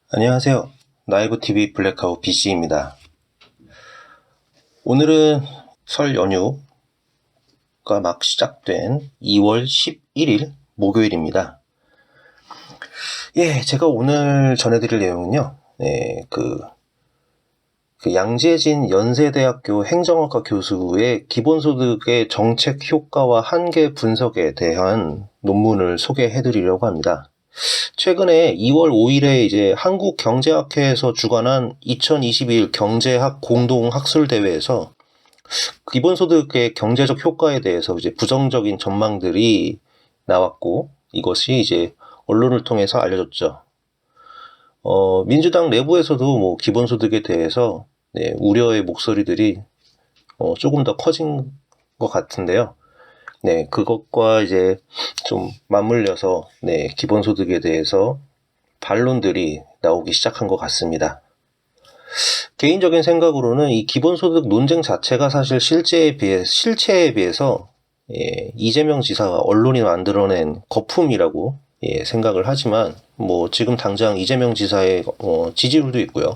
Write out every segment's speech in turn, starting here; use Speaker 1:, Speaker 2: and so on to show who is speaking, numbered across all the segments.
Speaker 1: 안녕하세요. 나이브TV 블랙아웃 BC입니다. 오늘은 설 연휴가 막 시작된 2월 11일 목요일입니다. 제가 오늘 전해드릴 내용은요, 양재진 연세대학교 행정학과 교수의 기본소득의 정책 효과와 한계 분석에 대한 논문을 소개해드리려고 합니다. 최근에 2월 5일에 이제 한국경제학회에서 주관한 2021 경제학 공동학술대회에서 기본소득의 경제적 효과에 대해서 이제 부정적인 전망들이 나왔고, 이것이 이제 언론을 통해서 알려졌죠. 민주당 내부에서도 뭐 기본소득에 대해서 우려의 목소리들이 조금 더 커진 것 같은데요. 그것과 이제 좀 맞물려서 기본소득에 대해서 반론들이 나오기 시작한 것 같습니다. 개인적인 생각으로는 이 기본소득 논쟁 자체가 사실 실체에 비해서 이재명 지사가 언론이 만들어낸 거품이라고 생각을 하지만, 뭐 지금 당장 이재명 지사의 지지율도 있고요.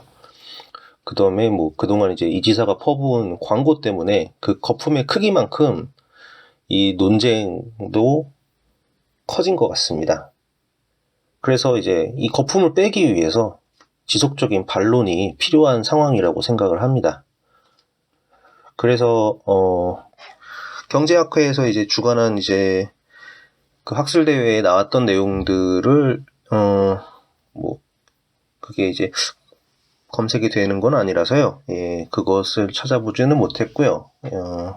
Speaker 1: 그 다음에 뭐 그동안 이제 이 지사가 퍼부은 광고 때문에 그 거품의 크기만큼 이 논쟁도 커진 것 같습니다. 그래서 이제 이 거품을 빼기 위해서 지속적인 반론이 필요한 상황이라고 생각을 합니다. 그래서 경제학회에서 이제 주관한 이제 그 학술대회에 나왔던 내용들을 그게 이제 검색이 되는 건 아니라서요. 그것을 찾아보지는 못했고요.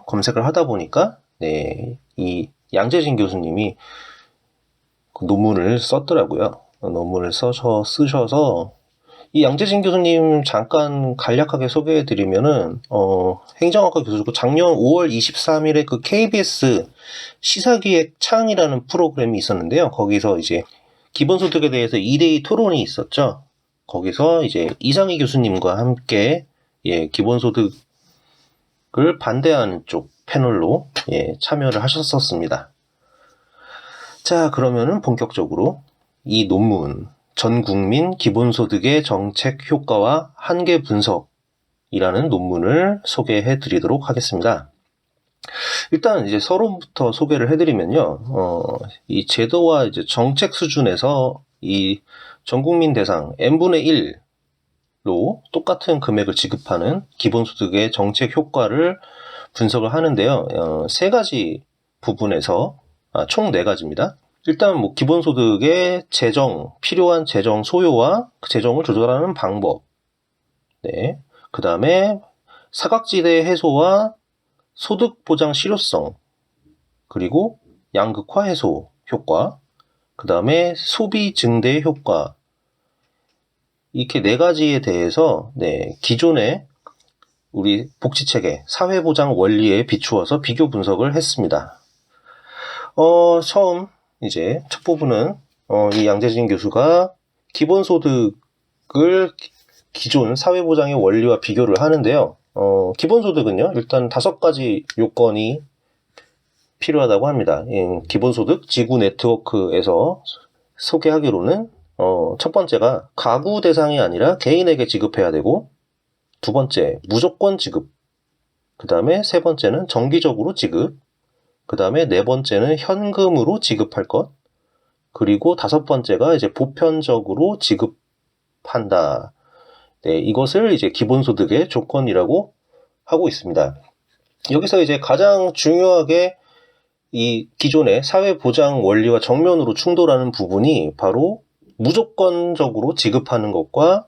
Speaker 1: 검색을 하다 보니까 이 양재진 교수님이 그 논문을 썼더라고요. 논문을 쓰셔서 이 양재진 교수님 잠깐 간략하게 소개해드리면은 행정학과 교수고 작년 5월 23일에 그 KBS 시사기획 창이라는 프로그램이 있었는데요. 거기서 이제 기본소득에 대해서 2대2 토론이 있었죠. 거기서 이제 이상희 교수님과 함께 기본소득을 반대하는 쪽 패널로 참여를 하셨었습니다. 자, 그러면은 본격적으로 이 논문 전국민 기본소득의 정책 효과와 한계 분석이라는 논문을 소개해 드리도록 하겠습니다. 일단 이제 서론부터 소개를 해드리면요, 이 제도와 이제 정책 수준에서 이 전국민 대상 n분의 1로 똑같은 금액을 지급하는 기본소득의 정책 효과를 분석을 하는데요. 세 가지 부분에서 총 4가지입니다. 일단 뭐 기본소득의 필요한 재정 소요와 그 재정을 조절하는 방법. 그 다음에 사각지대 해소와 소득 보장 실효성, 그리고 양극화 해소 효과, 그 다음에 소비 증대 효과. 이렇게 4가지에 대해서 기존의 우리 복지체계, 사회보장 원리에 비추어서 비교 분석을 했습니다. 처음 이제 첫 부분은 이 양재진 교수가 기본소득을 기존 사회보장의 원리와 비교를 하는데요. 기본소득은요, 일단 5가지 요건이 필요하다고 합니다. 기본소득 지구 네트워크에서 소개하기로는 첫 번째가 가구 대상이 아니라 개인에게 지급해야 되고, 두 번째 무조건 지급, 그 다음에 세 번째는 정기적으로 지급, 그 다음에 4번째는 현금으로 지급할 것, 그리고 5번째가 이제 보편적으로 지급한다. 이것을 이제 기본소득의 조건이라고 하고 있습니다. 여기서 이제 가장 중요하게 이 기존의 사회보장 원리와 정면으로 충돌하는 부분이 바로 무조건적으로 지급하는 것과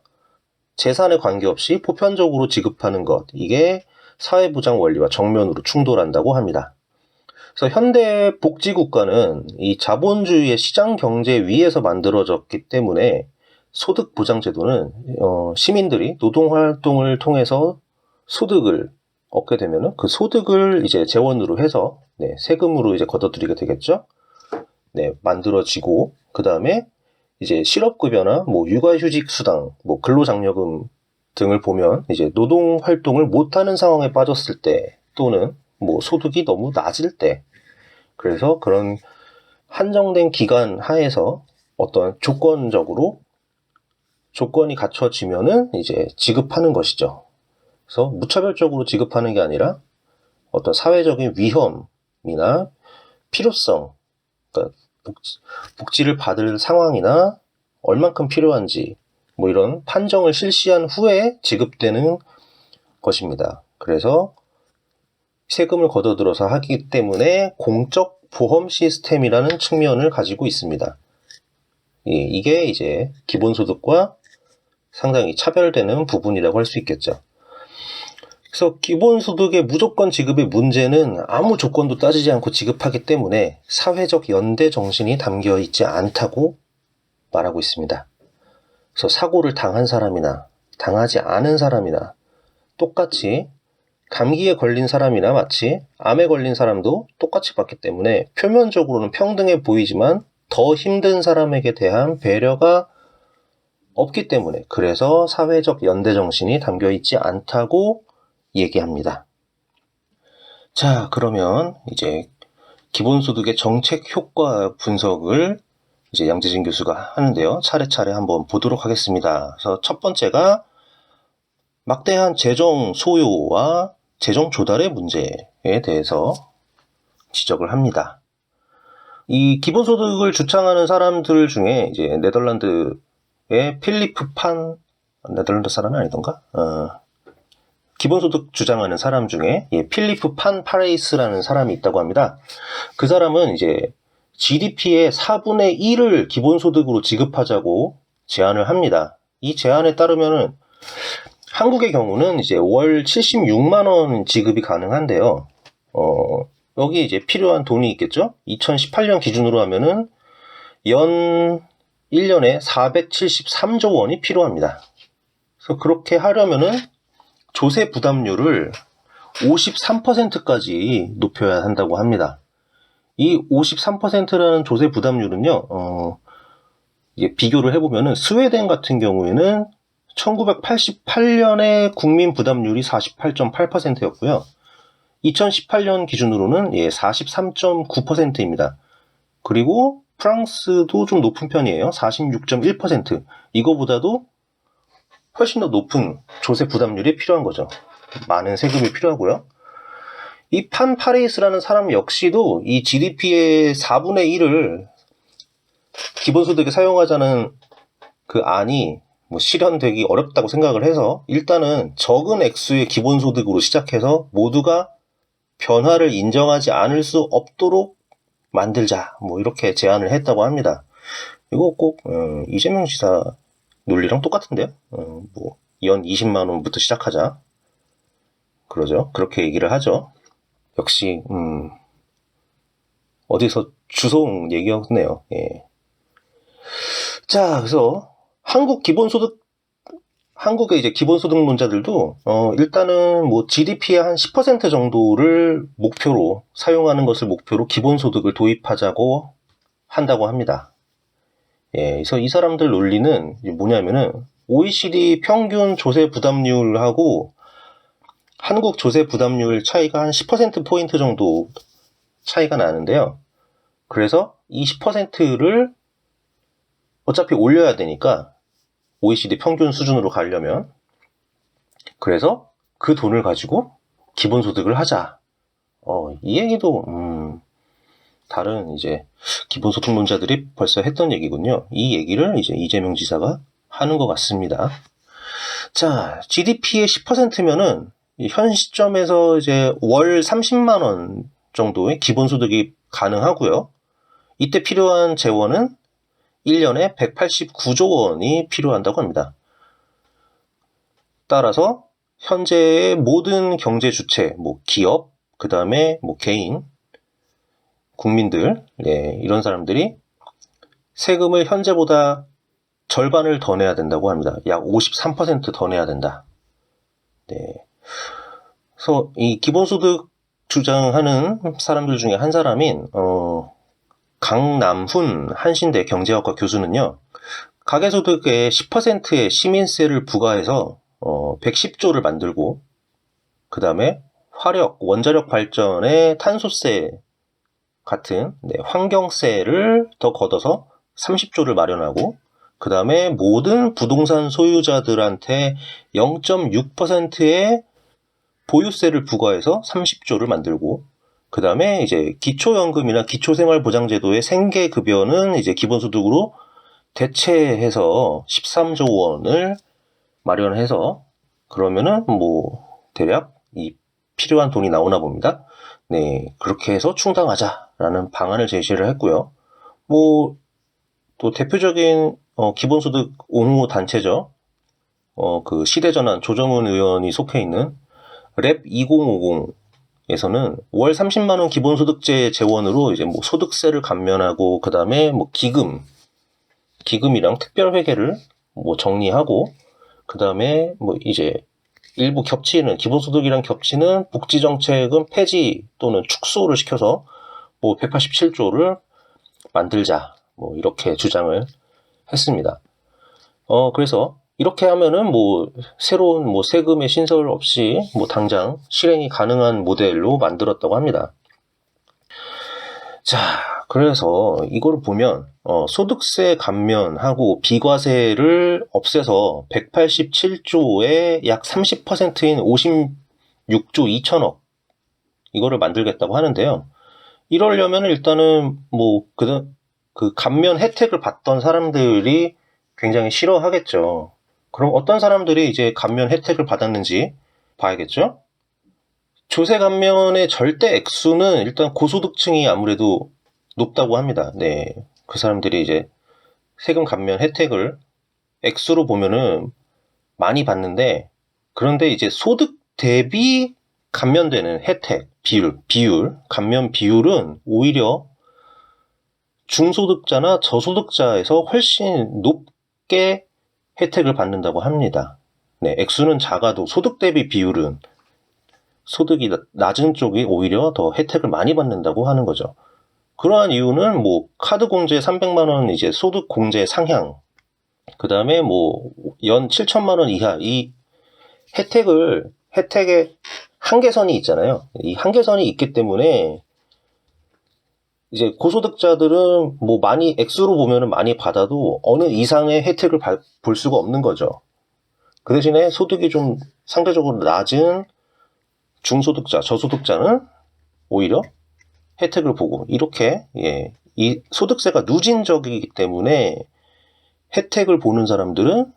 Speaker 1: 재산에 관계없이 보편적으로 지급하는 것, 이게 사회보장 원리와 정면으로 충돌한다고 합니다. 그래서 현대 복지국가는 이 자본주의의 시장 경제 위에서 만들어졌기 때문에 소득 보장 제도는 시민들이 노동 활동을 통해서 소득을 얻게 되면은 그 소득을 이제 재원으로 해서 세금으로 이제 걷어들이게 되겠죠. 만들어지고, 그 다음에 이제 실업급여나 뭐 육아휴직 수당, 뭐 근로장려금 등을 보면 이제 노동 활동을 못하는 상황에 빠졌을 때, 또는 뭐 소득이 너무 낮을 때, 그래서 그런 한정된 기간 하에서 어떤 조건적으로 조건이 갖춰지면은 이제 지급하는 것이죠. 그래서 무차별적으로 지급하는 게 아니라 어떤 사회적인 위험이나 필요성, 그러니까 복지를 받을 상황이나 얼만큼 필요한지 뭐 이런 판정을 실시한 후에 지급되는 것입니다. 그래서 세금을 걷어들여서 하기 때문에 공적 보험 시스템이라는 측면을 가지고 있습니다. 이게 이제 기본소득과 상당히 차별되는 부분이라고 할 수 있겠죠. 그래서 기본소득의 무조건 지급의 문제는 아무 조건도 따지지 않고 지급하기 때문에 사회적 연대 정신이 담겨 있지 않다고 말하고 있습니다. 그래서 사고를 당한 사람이나 당하지 않은 사람이나 똑같이 감기에 걸린 사람이나 마치 암에 걸린 사람도 똑같이 받기 때문에 표면적으로는 평등해 보이지만 더 힘든 사람에게 대한 배려가 없기 때문에 그래서 사회적 연대 정신이 담겨 있지 않다고 얘기합니다. 자, 그러면 이제 기본소득의 정책 효과 분석을 이제 양재진 교수가 하는데요. 차례차례 한번 보도록 하겠습니다. 그래서 첫 번째가 막대한 재정 소요와 재정 조달의 문제에 대해서 지적을 합니다. 이 기본소득을 주창하는 사람들 중에 이제 네덜란드의 필리프 판, 네덜란드 사람이 아니던가? 기본소득 주장하는 사람 중에 필리프 판 파레이스라는 사람이 있다고 합니다. 그 사람은 이제 GDP의 4분의 1을 기본소득으로 지급하자고 제안을 합니다. 이 제안에 따르면은 한국의 경우는 이제 월 76만 원 지급이 가능한데요. 여기 이제 필요한 돈이 있겠죠? 2018년 기준으로 하면은 연 1년에 473조 원이 필요합니다. 그래서 그렇게 하려면은 조세 부담률을 53%까지 높여야 한다고 합니다. 이 53%라는 조세 부담률은요, 이게 비교를 해보면은 스웨덴 같은 경우에는 1988년에 국민 부담률이 48.8%였고요. 2018년 기준으로는 43.9%입니다. 그리고 프랑스도 좀 높은 편이에요. 46.1%. 이거보다도 훨씬 더 높은 조세 부담률이 필요한 거죠. 많은 세금이 필요하고요. 이 판 파레이스라는 사람 역시도 이 GDP의 4분의 1을 기본소득에 사용하자는 그 안이 뭐 실현되기 어렵다고 생각을 해서 일단은 적은 액수의 기본소득으로 시작해서 모두가 변화를 인정하지 않을 수 없도록 만들자, 뭐 이렇게 제안을 했다고 합니다. 이거 꼭 이재명 지사 논리랑 똑같은데요. 뭐 연 20만 원부터 시작하자, 그러죠. 그렇게 얘기를 하죠. 역시 어디서 주워온 얘기였네요. 예. 자, 그래서 한국의 이제 기본소득론자들도 일단은 뭐 GDP의 한 10% 정도를 목표로 사용하는 것을 목표로 기본소득을 도입하자고 한다고 합니다. 예, 그래서 이 사람들 논리는 뭐냐면은 OECD 평균 조세 부담률하고 한국 조세 부담률 차이가 한 10%포인트 정도 차이가 나는데요. 그래서 이 10%를 어차피 올려야 되니까 OECD 평균 수준으로 가려면 그래서 그 돈을 가지고 기본소득을 하자. 이 얘기도 다른 이제 기본소득론자들이 벌써 했던 얘기군요. 이 얘기를 이제 이재명 지사가 하는 것 같습니다. 자, GDP의 10%면은 현 시점에서 이제 월 30만 원 정도의 기본소득이 가능하고요. 이때 필요한 재원은 1년에 189조 원이 필요한다고 합니다. 따라서 현재의 모든 경제 주체, 뭐 기업, 그 다음에 뭐 개인, 국민들, 이런 사람들이 세금을 현재보다 절반을 더 내야 된다고 합니다. 약 53% 더 내야 된다. 그래서 이 기본소득 주장하는 사람들 중에 한 사람인 강남훈 한신대 경제학과 교수는요, 가계소득의 10%의 시민세를 부과해서 110조를 만들고, 그 다음에 화력, 원자력 발전의 탄소세 같은 환경세를 더 걷어서 30조를 마련하고, 그 다음에 모든 부동산 소유자들한테 0.6%의 보유세를 부과해서 30조를 만들고, 그 다음에 이제 기초연금이나 기초생활보장제도의 생계급여는 이제 기본소득으로 대체해서 13조 원을 마련해서, 그러면은 뭐 대략 이 필요한 돈이 나오나 봅니다. 네, 그렇게 해서 충당하자라는 방안을 제시를 했고요. 뭐 또 대표적인 기본소득 옹호 단체죠. 그 시대전환 조정훈 의원이 속해 있는 랩 2050에서는 월 30만 원 기본소득제 재원으로 이제 뭐 소득세를 감면하고, 그 다음에 뭐 기금이랑 특별회계를 뭐 정리하고, 그 다음에 뭐 이제 일부 기본소득이랑 겹치는 복지정책은 폐지 또는 축소를 시켜서 뭐 187조를 만들자, 뭐 이렇게 주장을 했습니다. 그래서 이렇게 하면은 뭐 새로운 뭐 세금의 신설 없이 뭐 당장 실행이 가능한 모델로 만들었다고 합니다. 자, 그래서 이거를 보면 소득세 감면하고 비과세를 없애서 187조의 약 30%인 56조 2천억 이거를 만들겠다고 하는데요. 이러려면 일단은 뭐 그 감면 혜택을 받던 사람들이 굉장히 싫어하겠죠. 그럼 어떤 사람들이 이제 감면 혜택을 받았는지 봐야겠죠? 조세 감면의 절대 액수는 일단 고소득층이 아무래도 높다고 합니다. 네. 그 사람들이 이제 세금 감면 혜택을 액수로 보면은 많이 받는데, 그런데 이제 소득 대비 감면되는 혜택, 감면 비율은 오히려 중소득자나 저소득자에서 훨씬 높게 혜택을 받는다고 합니다. 네, 액수는 작아도 소득 대비 비율은 소득이 낮은 쪽이 오히려 더 혜택을 많이 받는다고 하는 거죠. 그러한 이유는 뭐 카드 공제 300만 원 이제 소득 공제 상향, 그 다음에 뭐 연 7천만 원 이하 이 혜택의 한계선이 있잖아요. 이 한계선이 있기 때문에 이제 고소득자들은 뭐 많이 액수로 보면은 많이 받아도 어느 이상의 혜택을 볼 수가 없는 거죠. 그 대신에 소득이 좀 상대적으로 낮은 중소득자, 저소득자는 오히려 혜택을 보고, 이렇게 이 소득세가 누진적이기 때문에 혜택을 보는 사람들은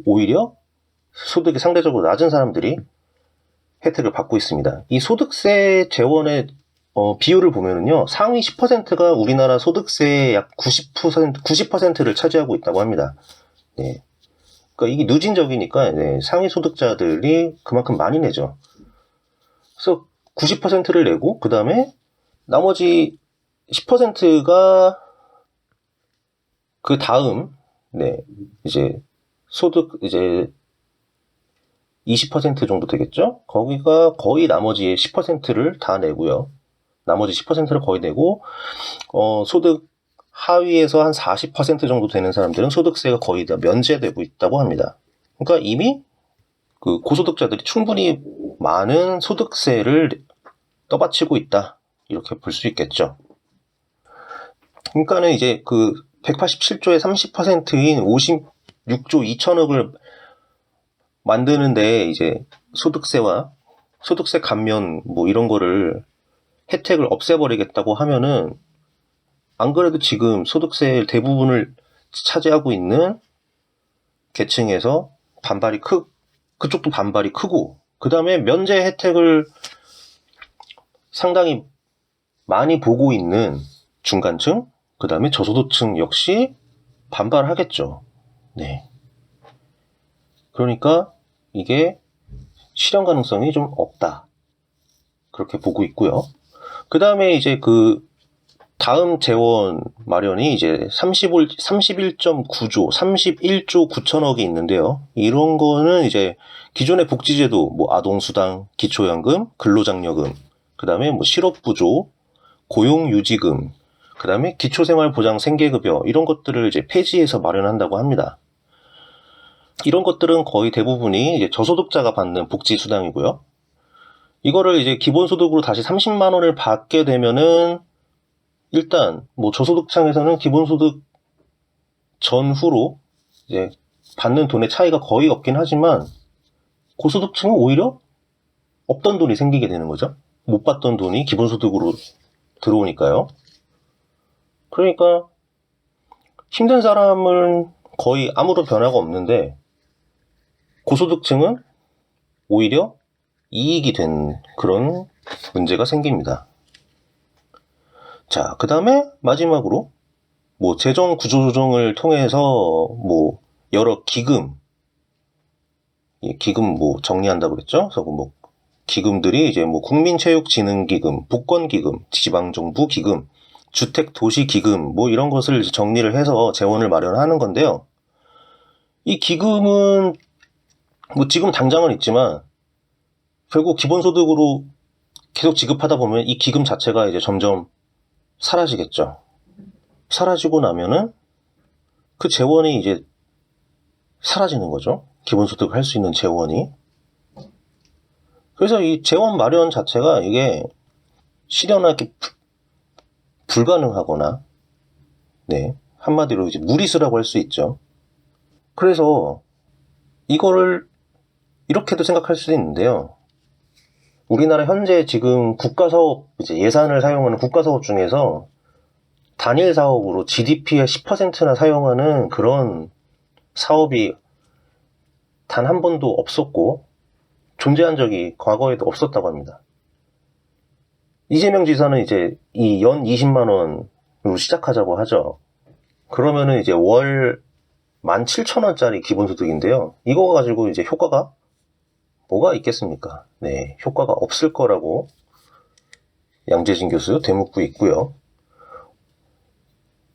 Speaker 1: 오히려 소득이 상대적으로 낮은 사람들이 혜택을 받고 있습니다. 이 소득세 재원의 비율을 보면은요, 상위 10%가 우리나라 소득세의 약 90%를 차지하고 있다고 합니다. 네. 그러니까 이게 누진적이니까 상위 소득자들이 그만큼 많이 내죠. 그래서 90%를 내고, 그 다음에 나머지 10%가 그 다음, 이제 소득, 이제 20% 정도 되겠죠? 거기가 거의 나머지 10%를 다 내고요. 나머지 10%를 거의 내고, 소득 하위에서 한 40% 정도 되는 사람들은 소득세가 거의 다 면제되고 있다고 합니다. 그러니까 이미 그 고소득자들이 충분히 많은 소득세를 떠받치고 있다, 이렇게 볼 수 있겠죠. 그러니까는 이제 그 187조의 30%인 56조 2천억을 만드는데 이제 소득세 감면 뭐 이런 거를 혜택을 없애버리겠다고 하면은, 안 그래도 지금 소득세 대부분을 차지하고 있는 계층에서 그쪽도 반발이 크고, 그 다음에 면제 혜택을 상당히 많이 보고 있는 중간층, 그 다음에 저소득층 역시 반발하겠죠. 네. 그러니까 이게 실현 가능성이 좀 없다, 그렇게 보고 있고요. 그 다음에 이제 그 다음 재원 마련이 이제 31.9조, 31조 9천억이 있는데요. 이런 거는 이제 기존의 복지제도, 뭐 아동수당, 기초연금, 근로장려금, 그 다음에 뭐 실업부조, 고용유지금, 그 다음에 기초생활보장 생계급여, 이런 것들을 이제 폐지해서 마련한다고 합니다. 이런 것들은 거의 대부분이 이제 저소득자가 받는 복지수당이고요. 이거를 이제 기본소득으로 다시 30만 원을 받게 되면은, 일단 뭐 저소득층에서는 기본소득 전후로 이제 받는 돈의 차이가 거의 없긴 하지만 고소득층은 오히려 없던 돈이 생기게 되는 거죠. 못 받던 돈이 기본소득으로 들어오니까요. 그러니까 힘든 사람은 거의 아무런 변화가 없는데 고소득층은 오히려 이익이 된 그런 문제가 생깁니다. 자, 그 다음에 마지막으로 뭐 재정 구조 조정을 통해서 뭐 여러 기금 뭐 정리한다고 그랬죠. 그래서 뭐 기금들이 이제 뭐 국민체육진흥기금, 복권기금, 지방정부기금, 주택도시기금 뭐 이런 것을 정리를 해서 재원을 마련하는 건데요. 이 기금은 뭐 지금 당장은 있지만 결국 기본소득으로 계속 지급하다 보면 이 기금 자체가 이제 점점 사라지겠죠. 사라지고 나면은 그 재원이 이제 사라지는 거죠. 기본소득을 할 수 있는 재원이. 그래서 이 재원 마련 자체가 이게 실현하기 불가능하거나, 네, 한마디로 이제 무리수라고 할 수 있죠. 그래서 이거를 이렇게도 생각할 수도 있는데요. 우리나라 현재 지금 국가사업, 이제 예산을 사용하는 국가사업 중에서 단일 사업으로 GDP의 10%나 사용하는 그런 사업이 단 한 번도 없었고, 존재한 적이 과거에도 없었다고 합니다. 이재명 지사는 이제 이 연 20만원으로 시작하자고 하죠. 그러면은 이제 월 17,000원짜리 기본소득인데요. 이거 가지고 이제 효과가 뭐가 있겠습니까? 네, 효과가 없을 거라고 양재진 교수 되묻고 있고요.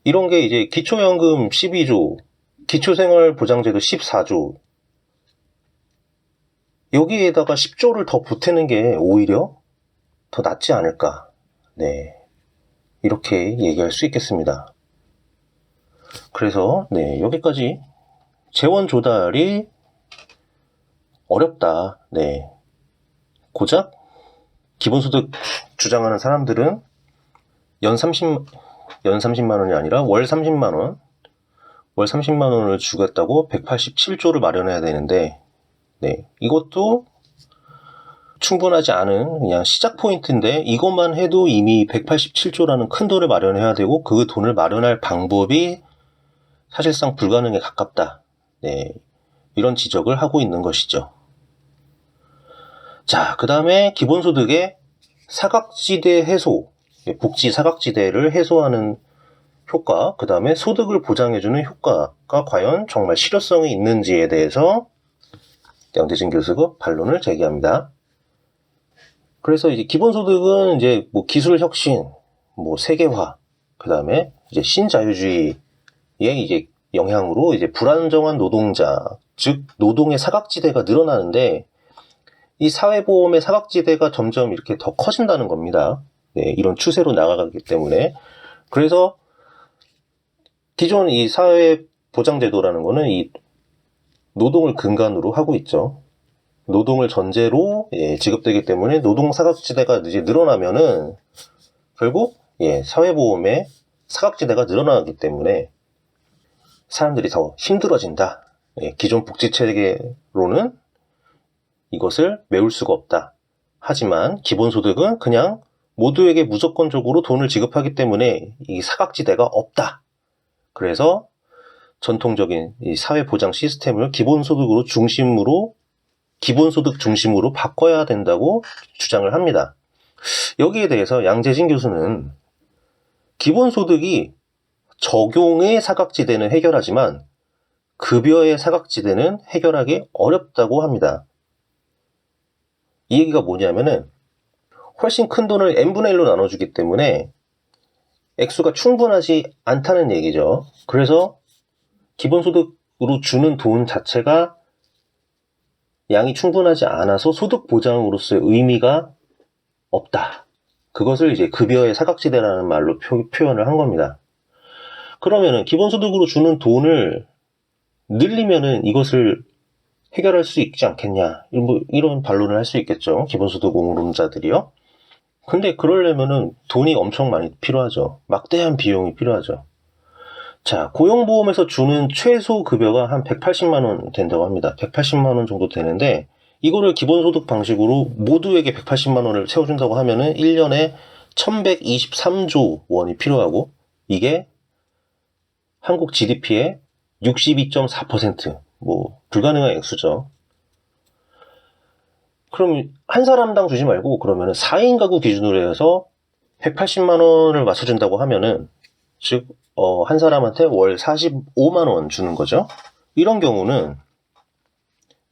Speaker 1: 이런 게 이제 기초연금 12조, 기초생활보장제도 14조, 여기에다가 10조를 더 보태는 게 오히려 더 낫지 않을까. 네, 이렇게 얘기할 수 있겠습니다. 그래서 네, 여기까지 재원 조달이 어렵다. 네, 고작 기본소득 주장하는 사람들은 연 30만 원이 아니라 월 30만 원, 월 30만 원을 주겠다고 187조를 마련해야 되는데, 네, 이것도 충분하지 않은 그냥 시작 포인트인데 이것만 해도 이미 187조라는 큰 돈을 마련해야 되고 그 돈을 마련할 방법이 사실상 불가능에 가깝다. 네, 이런 지적을 하고 있는 것이죠. 자, 그 다음에 기본소득의 사각지대 해소, 복지 사각지대를 해소하는 효과, 그 다음에 소득을 보장해주는 효과가 과연 정말 실효성이 있는지에 대해서 양재진 교수가 반론을 제기합니다. 그래서 이제 기본소득은 이제 뭐 기술 혁신, 뭐 세계화, 그 다음에 이제 신자유주의의 이제 영향으로 이제 불안정한 노동자, 즉 노동의 사각지대가 늘어나는데 이 사회보험의 사각지대가 점점 이렇게 더 커진다는 겁니다. 네, 이런 추세로 나아가기 때문에. 그래서 기존 이 사회보장제도라는 거는 이 노동을 근간으로 하고 있죠. 노동을 전제로 지급되기 때문에 노동 사각지대가 이제 늘어나면은 결국 사회보험의 사각지대가 늘어나기 때문에 사람들이 더 힘들어진다. 기존 복지체계로는 이것을 메울 수가 없다. 하지만 기본소득은 그냥 모두에게 무조건적으로 돈을 지급하기 때문에 이 사각지대가 없다. 그래서 전통적인 이 사회보장 시스템을 기본소득 중심으로 바꿔야 된다고 주장을 합니다. 여기에 대해서 양재진 교수는 기본소득이 적용의 사각지대는 해결하지만 급여의 사각지대는 해결하기 어렵다고 합니다. 이 얘기가 뭐냐면은 훨씬 큰 돈을 n분의 1로 나눠주기 때문에 액수가 충분하지 않다는 얘기죠. 그래서 기본소득으로 주는 돈 자체가 양이 충분하지 않아서 소득 보장으로서의 의미가 없다. 그것을 이제 급여의 사각지대라는 말로 표현을 한 겁니다. 그러면은 기본소득으로 주는 돈을 늘리면은 이것을 해결할 수 있지 않겠냐, 이런 반론을 할 수 있겠죠. 기본소득 옹호론자들이요. 근데 그러려면은 돈이 엄청 많이 필요하죠. 막대한 비용이 필요하죠. 자, 고용보험에서 주는 최소 급여가 한 180만 원 된다고 합니다. 180만 원 정도 되는데 이거를 기본소득 방식으로 모두에게 180만 원을 채워준다고 하면은 1년에 1123조 원이 필요하고 이게 한국 GDP의 62.4%, 뭐 불가능한 액수죠. 그럼 한 사람당 주지 말고 그러면은 4인 가구 기준으로 해서 180만 원을 맞춰준다고 하면은 즉 한 사람한테 월 45만 원 주는 거죠. 이런 경우는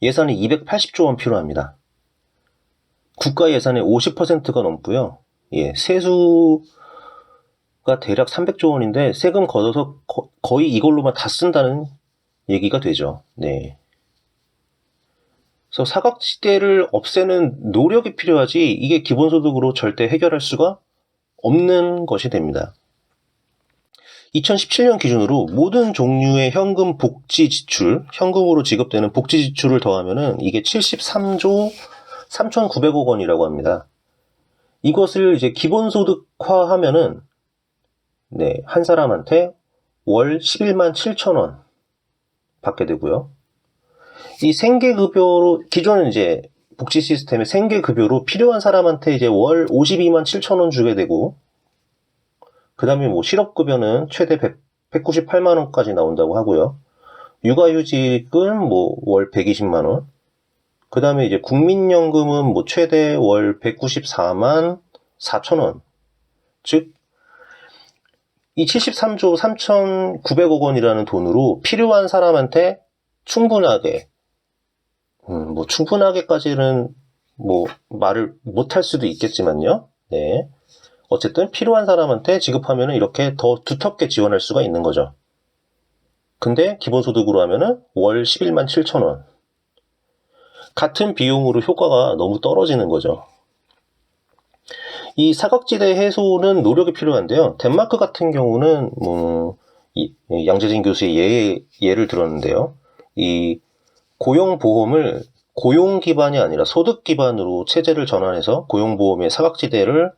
Speaker 1: 예산이 280조 원 필요합니다. 국가 예산의 50%가 넘고요. 예, 세수가 대략 300조 원인데 세금 걷어서 거의 이걸로만 다 쓴다는 얘기가 되죠. 네. 그래서 사각지대를 없애는 노력이 필요하지 이게 기본소득으로 절대 해결할 수가 없는 것이 됩니다. 2017년 기준으로 모든 종류의 현금 복지 지출, 현금으로 지급되는 복지 지출을 더하면은 이게 73조 3,900억 원이라고 합니다. 이것을 이제 기본소득화 하면은, 네, 한 사람한테 월 11만 7천 원 받게 되고요. 이 생계급여로, 기존은 이제 복지 시스템의 생계급여로 필요한 사람한테 이제 월 52만 7천 원 주게 되고, 그 다음에 뭐 실업급여는 최대 198만 원까지 나온다고 하고요. 육아휴직은 뭐 월 120만 원. 그 다음에 이제 국민연금은 뭐 최대 월 194만 4천 원. 즉, 이 73조 3,900억 원이라는 돈으로 필요한 사람한테 충분하게, 뭐 충분하게까지는 뭐 말을 못할 수도 있겠지만요. 네. 어쨌든 필요한 사람한테 지급하면 이렇게 더 두텁게 지원할 수가 있는 거죠. 근데 기본소득으로 하면은 월 11만 7천 원. 같은 비용으로 효과가 너무 떨어지는 거죠. 이 사각지대 해소는 노력이 필요한데요. 덴마크 같은 경우는 양재진 교수의 예를 들었는데요. 이 고용보험을 고용 기반이 아니라 소득 기반으로 체제를 전환해서 고용보험의 사각지대를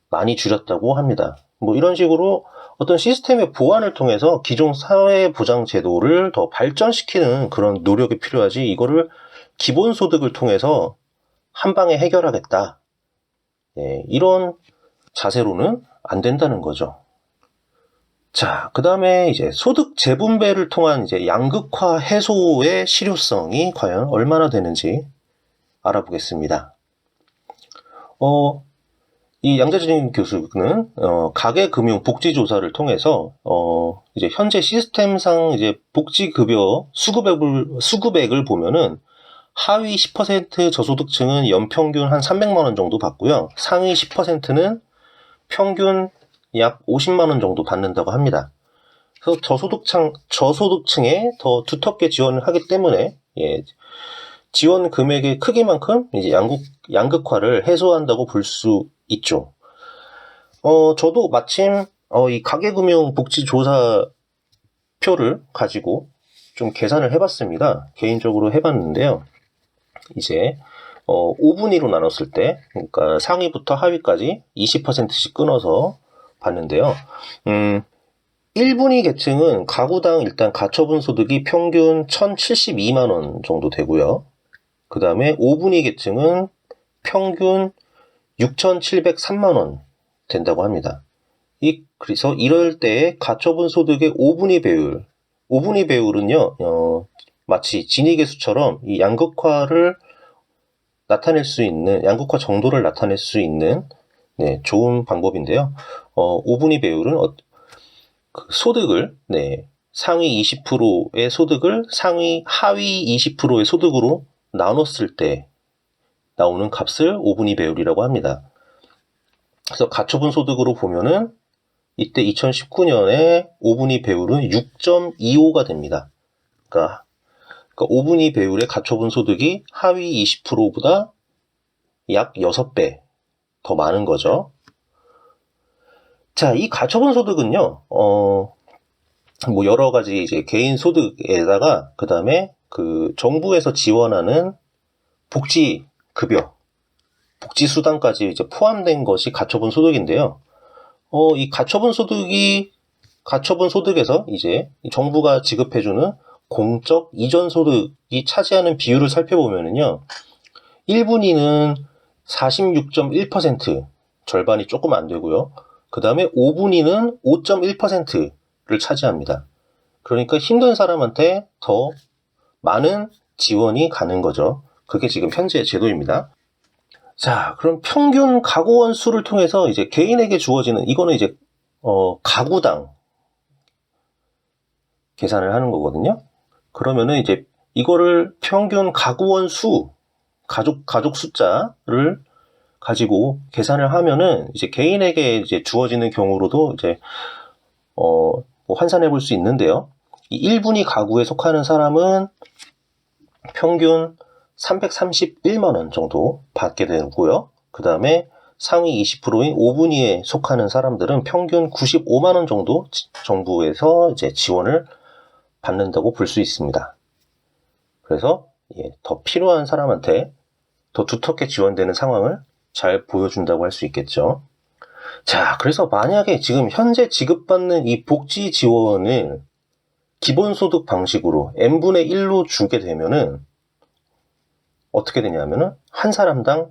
Speaker 1: 많이 줄였다고 합니다. 뭐 이런 식으로 어떤 시스템의 보완을 통해서 기존 사회보장 제도를 더 발전시키는 그런 노력이 필요하지 이거를 기본소득을 통해서 한 방에 해결하겠다. 이런 자세로는 안 된다는 거죠. 자, 그 다음에 이제 소득 재분배를 통한 이제 양극화 해소의 실효성이 과연 얼마나 되는지 알아보겠습니다. 이 양재진 교수는 가계금융 복지조사를 통해서 이제 현재 시스템상 이제 복지급여 수급액을 보면은 하위 10% 저소득층은 연평균 한 300만 원 정도 받고요. 상위 10%는 평균 약 50만 원 정도 받는다고 합니다. 그래서 저소득층에 더 두텁게 지원을 하기 때문에 지원 금액의 크기만큼 이제 양극화를 해소한다고 볼 수 있죠. 저도 마침 이 가계금융 복지조사 표를 가지고 좀 계산을 해봤습니다. 개인적으로 해봤는데요. 이제 5분위로 나눴을 때, 그러니까 상위부터 하위까지 20%씩 끊어서 봤는데요. 1분위 계층은 가구당 일단 가처분 소득이 평균 1,072만 원 정도 되고요. 그 다음에 5분위 계층은 평균 6,703만 원 된다고 합니다. 그래서 이럴 때 가처분 소득의 5분위 배율은요, 마치 지니계수처럼 이 양극화를 나타낼 수 있는, 양극화 정도를 나타낼 수 있는, 좋은 방법인데요. 5분위 배율은 소득을, 상위 20%의 소득을 하위 20%의 소득으로 나눴을 때 나오는 값을 5분위 배율이라고 합니다. 그래서 가처분 소득으로 보면은 이때 2019년에 5분위 배율은 6.25가 됩니다. 그러니까 5분위 배율의 가처분 소득이 하위 20%보다 약 6배 더 많은 거죠. 자, 이 가처분 소득은요, 뭐 여러 가지 이제 개인 소득에다가 그 다음에 그 정부에서 지원하는 복지급여, 복지수당까지 이제 포함된 것이 가처분 소득인데요. 이 가처분 소득이 가처분 소득에서 이제 정부가 지급해주는 공적 이전 소득이 차지하는 비율을 살펴보면은요, 1분위는 46.1%, 절반이 조금 안 되고요. 그 다음에 5분위는 5.1%를 차지합니다. 그러니까 힘든 사람한테 더 많은 지원이 가는 거죠. 그게 지금 현재 제도입니다. 자, 그럼 평균 가구원 수를 통해서 이제 개인에게 주어지는, 이거는 이제 가구당 계산을 하는 거거든요. 그러면은 이제 이거를 평균 가구원 수, 가족 숫자를 가지고 계산을 하면은 이제 개인에게 이제 주어지는 경우로도 이제 뭐 환산해 볼 수 있는데요. 이 1분위 가구에 속하는 사람은 평균 331만 원 정도 받게 되고요. 그 다음에 상위 20%인 5분위에 속하는 사람들은 평균 95만 원 정도 정부에서 이제 지원을 받는다고 볼 수 있습니다. 그래서 더 필요한 사람한테 더 두텁게 지원되는 상황을 잘 보여준다고 할 수 있겠죠. 자, 그래서 만약에 지금 현재 지급받는 이 복지 지원을 기본소득 방식으로 n분의 1로 주게 되면은 어떻게 되냐면은 한 사람당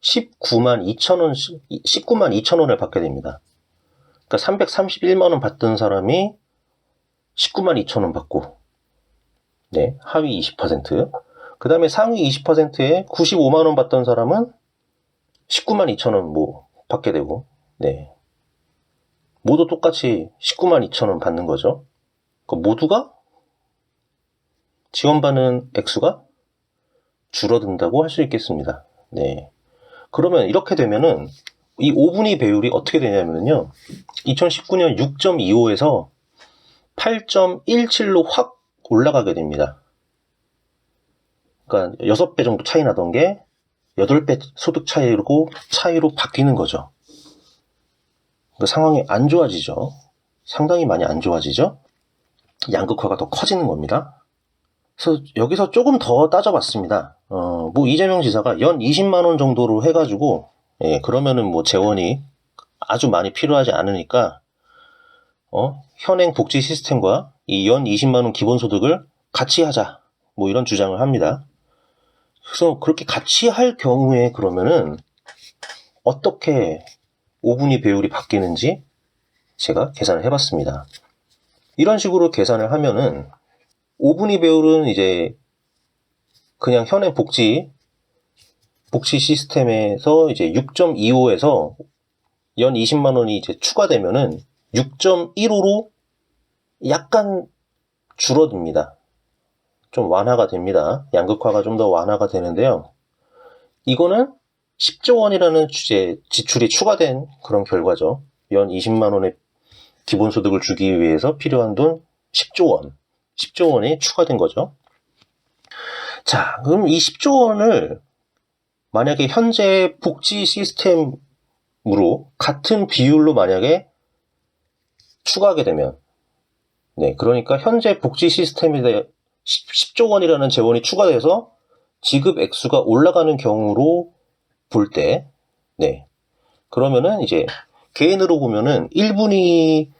Speaker 1: 19만 2천 원을 받게 됩니다. 그러니까 331만 원 받던 사람이 19만 2천 원 받고, 네, 하위 20%. 그 다음에 상위 20%에 95만 원 받던 사람은 19만 2천 원 뭐 받게 되고, 네, 모두 똑같이 19만 2천 원 받는 거죠. 그러니까 모두가 지원받는 액수가 줄어든다고 할 수 있겠습니다. 네. 그러면 이렇게 되면은 이 5분위 배율이 어떻게 되냐면요. 2019년 6.25에서 8.17로 확 올라가게 됩니다. 그러니까 6배 정도 차이 나던 게 8배 소득 차이로 바뀌는 거죠. 그러니까 상황이 안 좋아지죠. 상당히 많이 안 좋아지죠. 양극화가 더 커지는 겁니다. 그래서 여기서 조금 더 따져봤습니다. 뭐 이재명 지사가 연 20만 원 정도로 해가지고, 그러면은 뭐 재원이 아주 많이 필요하지 않으니까, 현행 복지 시스템과 이 연 20만 원 기본소득을 같이 하자. 뭐 이런 주장을 합니다. 그래서 그렇게 같이 할 경우에 그러면은 어떻게 5분위 배율이 바뀌는지 제가 계산을 해봤습니다. 이런 식으로 계산을 하면은 5분위 배율은 이제 그냥 현행 복지 시스템에서 이제 6.25에서 연 20만 원이 이제 추가되면은 6.15로 약간 줄어듭니다. 좀 완화가 됩니다. 양극화가 좀 더 완화가 되는데요. 이거는 10조 원이라는 지출이 추가된 그런 결과죠. 연 20만 원의 기본소득을 주기 위해서 필요한 돈 10조 원이 추가된 거죠. 자, 그럼 이 10조 원을 만약에 현재 복지 시스템으로 같은 비율로 만약에 추가하게 되면, 네, 그러니까 현재 복지 시스템에 10조 원이라는 재원이 추가돼서 지급 액수가 올라가는 경우로 볼 때, 네, 그러면은 이제 개인으로 보면은 1분위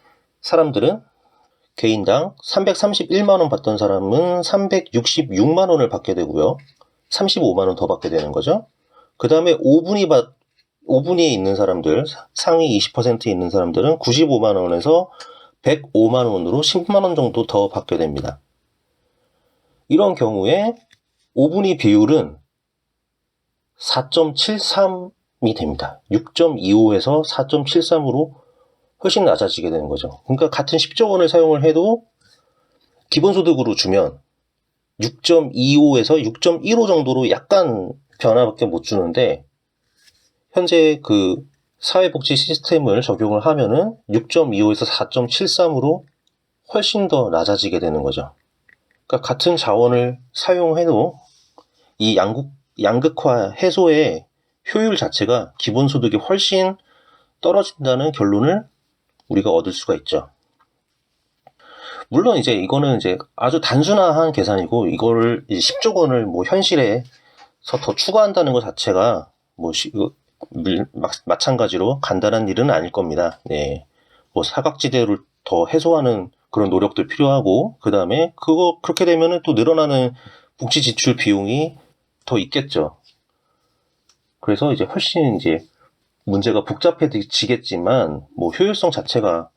Speaker 1: 사람들은 개인당 331만 원 받던 사람은 366만 원을 받게 되고요. 35만 원 더 받게 되는 거죠. 그 다음에 5분위에 있는 사람들, 상위 20%에 있는 사람들은 95만 원에서 105만 원으로 10만 원 정도 더 받게 됩니다. 이런 경우에 5분위 비율은 4.73이 됩니다. 6.25에서 4.73으로 훨씬 낮아지게 되는 거죠. 그러니까 같은 10조 원을 사용을 해도 기본소득으로 주면 6.25에서 6.15 정도로 약간 변화밖에 못 주는데, 현재 그 사회복지 시스템을 적용을 하면은 6.25에서 4.73으로 훨씬 더 낮아지게 되는 거죠. 그러니까 같은 자원을 사용해도 이 양극화 해소의 효율 자체가 기본소득이 훨씬 떨어진다는 결론을 우리가 얻을 수가 있죠. 물론 이제 이거는 이제 아주 단순한 계산이고, 이거를 10조 원을 뭐 현실에서 더 추가한다는 것 자체가 뭐 마찬가지로 간단한 일은 아닐 겁니다. 네, 뭐 사각지대를 더 해소하는 그런 노력도 필요하고, 그 다음에 그렇게 되면은 또 늘어나는 복지 지출 비용이 더 있겠죠. 그래서 이제 훨씬 이제 문제가 복잡해지겠지만, 뭐 효율성 자체가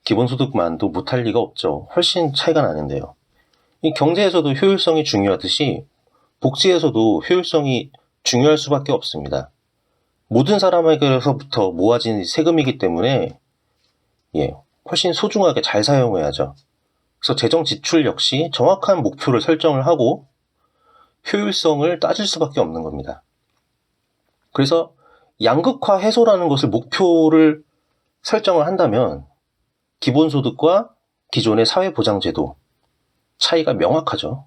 Speaker 1: 기본소득만도 못할 리가 없죠. 훨씬 차이가 나는데요. 이 경제에서도 효율성이 중요하듯이 복지에서도 효율성이 중요할 수밖에 없습니다. 모든 사람에게서부터 모아진 세금이기 때문에 훨씬 소중하게 잘 사용해야죠. 그래서 재정 지출 역시 정확한 목표를 설정을 하고 효율성을 따질 수밖에 없는 겁니다. 그래서 양극화 해소라는 것을 목표를 설정을 한다면 기본소득과 기존의 사회보장제도 차이가 명확하죠.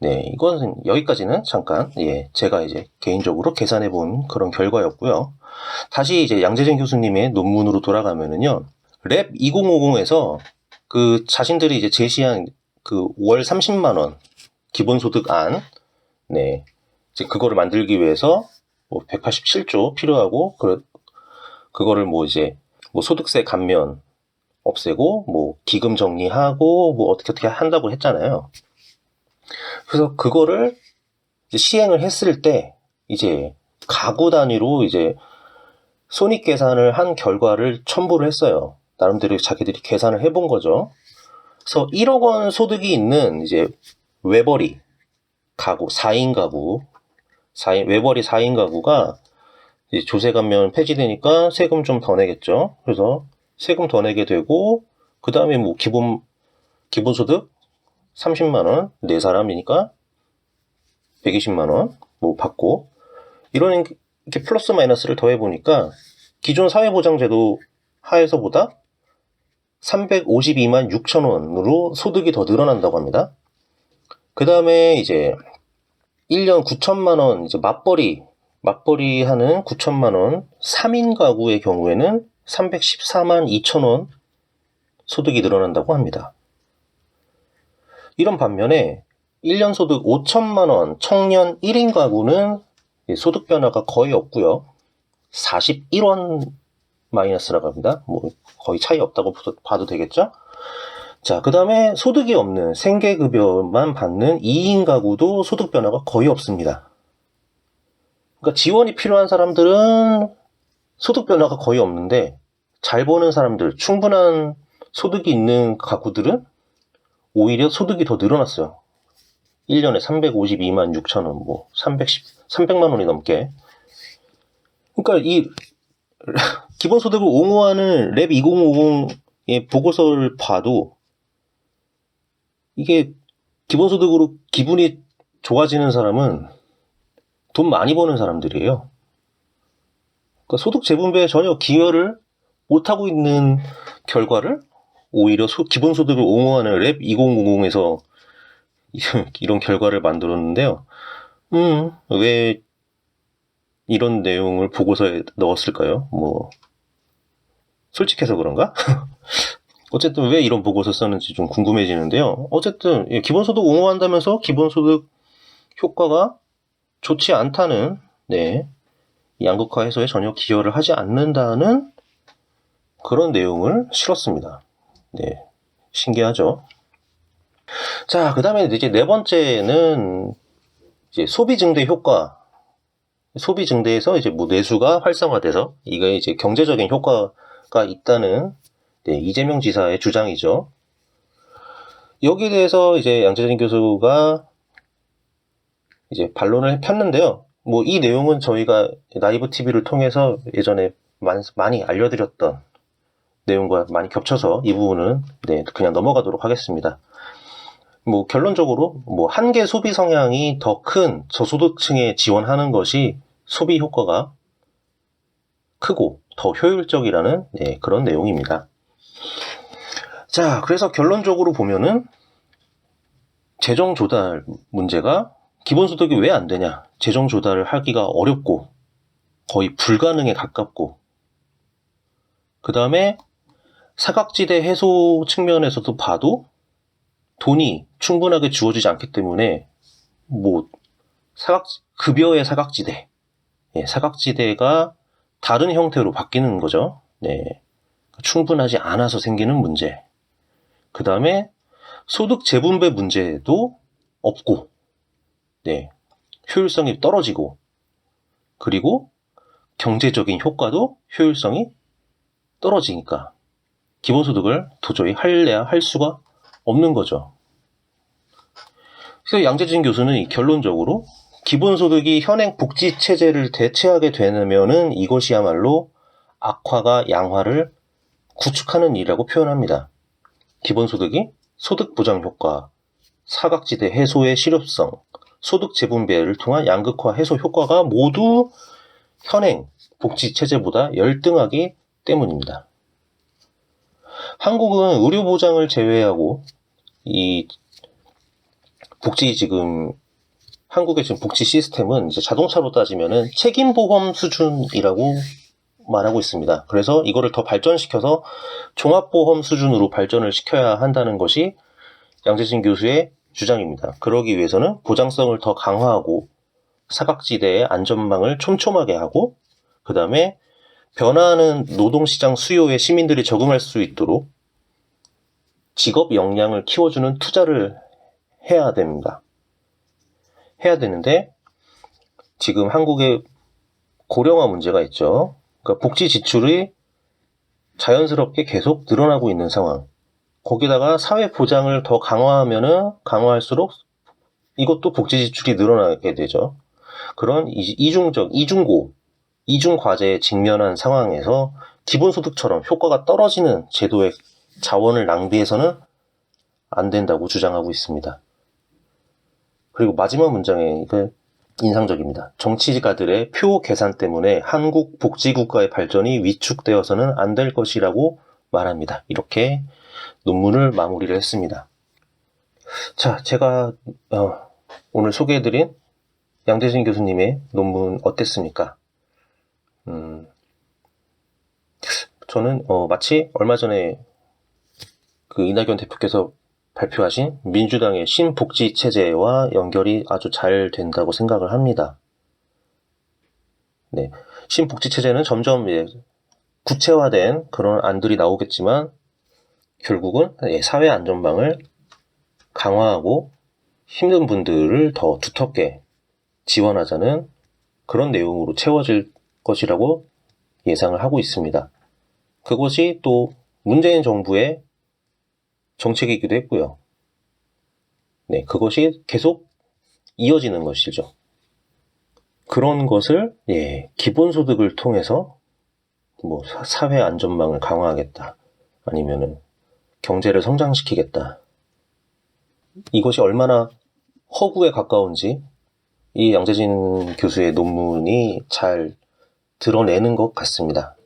Speaker 1: 네, 이건 여기까지는 잠깐 제가 이제 개인적으로 계산해 본 그런 결과였고요. 다시 이제 양재진 교수님의 논문으로 돌아가면은요. 랩 2050에서 그 자신들이 이제 제시한 그 월 30만 원 기본소득안, 이제 그거를 만들기 위해서 뭐 187조 필요하고 그거를 뭐 이제 뭐 소득세 감면 없애고 뭐 기금 정리하고 뭐 어떻게 한다고 했잖아요. 그래서 그거를 이제 시행을 했을 때 이제 가구 단위로 이제 손익 계산을 한 결과를 첨부를 했어요. 나름대로 자기들이 계산을 해본 거죠. 그래서 1억 원 소득이 있는 이제 외벌이 가구, 4인 가구, 외벌이 4인 가구가 이제 조세 감면 폐지되니까 세금 좀 더 내겠죠. 그래서 세금 더 내게 되고, 그 다음에 뭐 기본소득 30만 원, 4사람이니까 120만 원 뭐 받고, 이렇게 플러스 마이너스를 더해보니까 기존 사회보장제도 하에서보다 352만 6천 원으로 소득이 더 늘어난다고 합니다. 그 다음에 이제 1년 9천만 원, 이제 맞벌이 하는 9천만 원, 3인 가구의 경우에는 314만 2천 원 소득이 늘어난다고 합니다. 이런 반면에 1년 소득 5천만 원 청년 1인 가구는 소득 변화가 거의 없고요. 41원 마이너스라고 합니다. 뭐 거의 차이 없다고 봐도 되겠죠? 자, 그 다음에 소득이 없는 생계급여만 받는 2인 가구도 소득 변화가 거의 없습니다. 그러니까 지원이 필요한 사람들은 소득 변화가 거의 없는데, 잘 버는 사람들, 충분한 소득이 있는 가구들은 오히려 소득이 더 늘어났어요. 1년에 352만 6천 원, 뭐 300만 원이 넘게. 그러니까 이 기본소득을 옹호하는 랩 2050의 보고서를 봐도 이게 기본소득으로 기분이 좋아지는 사람은 돈 많이 버는 사람들이에요. 그러니까 소득 재분배에 전혀 기여를 못하고 있는 결과를 오히려 기본소득을 옹호하는 랩 2050에서 이런 결과를 만들었는데요. 왜 이런 내용을 보고서에 넣었을까요? 뭐 솔직해서 그런가? 어쨌든 왜 이런 보고서 썼는지 좀 궁금해지는데요. 어쨌든 기본소득 옹호한다면서 기본소득 효과가 좋지 않다는 양극화 해소에 전혀 기여를 하지 않는다는 그런 내용을 실었습니다. 신기하죠? 자, 그 다음에 이제 네 번째는 이제 소비 증대 효과. 소비 증대에서 이제 뭐 내수가 활성화돼서 이게 이제 경제적인 효과가 있다는 이재명 지사의 주장이죠. 여기에 대해서 이제 양재진 교수가 이제 반론을 폈는데요. 뭐 이 내용은 저희가 나이브 TV를 통해서 예전에 많이 알려드렸던 내용과 많이 겹쳐서 이 부분은 그냥 넘어가도록 하겠습니다. 뭐 결론적으로 뭐 한계 소비 성향이 더 큰 저소득층에 지원하는 것이 소비 효과가 크고 더 효율적이라는 그런 내용입니다. 자, 그래서 결론적으로 보면은 재정 조달 문제가 기본소득이 왜 안 되냐? 재정 조달을 하기가 어렵고 거의 불가능에 가깝고, 그 다음에 사각지대 해소 측면에서도 봐도 돈이 충분하게 주어지지 않기 때문에 뭐 급여의 사각지대가 다른 형태로 바뀌는 거죠. 충분하지 않아서 생기는 문제. 그 다음에 소득 재분배 문제도 없고, 네, 효율성이 떨어지고, 그리고 경제적인 효과도 효율성이 떨어지니까 기본소득을 도저히 할래야 할 수가 없는 거죠. 그래서 양재진 교수는 결론적으로 기본소득이 현행 복지체제를 대체하게 되면은 이것이야말로 악화가 양화를 구축하는 일이라고 표현합니다. 기본소득이 소득보장 효과, 사각지대 해소의 실효성, 소득 재분배를 통한 양극화 해소 효과가 모두 현행 복지체제보다 열등하기 때문입니다. 한국은 의료보장을 제외하고 이 한국의 지금 복지 시스템은 이제 자동차로 따지면은 책임보험 수준이라고 말하고 있습니다. 그래서 이거를 더 발전시켜서 종합보험 수준으로 발전을 시켜야 한다는 것이 양재진 교수의 주장입니다. 그러기 위해서는 보장성을 더 강화하고 사각지대의 안전망을 촘촘하게 하고 그 다음에 변화하는 노동시장 수요에 시민들이 적응할 수 있도록 직업 역량을 키워주는 투자를 해야 됩니다. 해야 되는데 지금 한국에 고령화 문제가 있죠. 그러니까 복지 지출이 자연스럽게 계속 늘어나고 있는 상황. 거기다가 사회 보장을 더 강화할수록 이것도 복지 지출이 늘어나게 되죠. 그런 이중 과제에 직면한 상황에서 기본소득처럼 효과가 떨어지는 제도의 자원을 낭비해서는 안 된다고 주장하고 있습니다. 그리고 마지막 문장에 인상적입니다. 정치가들의 표 계산 때문에 한국 복지국가의 발전이 위축되어서는 안 될 것이라고 말합니다. 이렇게 논문을 마무리를 했습니다. 자, 제가 오늘 소개해드린 양재진 교수님의 논문 어땠습니까? 저는 마치 얼마 전에 그 이낙연 대표께서 발표하신 민주당의 신복지체제와 연결이 아주 잘 된다고 생각을 합니다. 네, 신복지체제는 점점 구체화된 그런 안들이 나오겠지만 결국은 사회 안전망을 강화하고 힘든 분들을 더 두텁게 지원하자는 그런 내용으로 채워질 것이라고 예상을 하고 있습니다. 그것이 또 문재인 정부의 정책이기도 했고요. 네, 그것이 계속 이어지는 것이죠. 그런 것을 기본소득을 통해서 사회 안전망을 강화하겠다. 아니면은 경제를 성장시키겠다. 이것이 얼마나 허구에 가까운지 이 양재진 교수의 논문이 잘 드러내는 것 같습니다.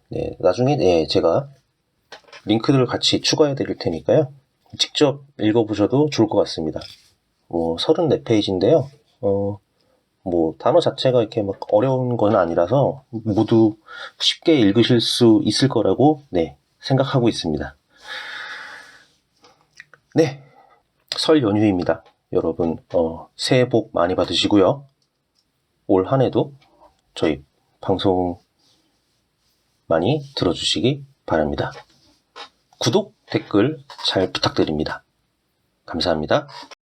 Speaker 1: 네, 나중에 제가 링크들을 같이 추가해 드릴 테니까요. 직접 읽어보셔도 좋을 것 같습니다. 34페이지인데요. 단어 자체가 이렇게 막 어려운 건 아니라서 모두 쉽게 읽으실 수 있을 거라고 생각하고 있습니다. 네, 설 연휴입니다. 여러분 새해 복 많이 받으시고요. 올 한 해도 저희 방송 많이 들어주시기 바랍니다. 구독, 댓글 잘 부탁드립니다. 감사합니다.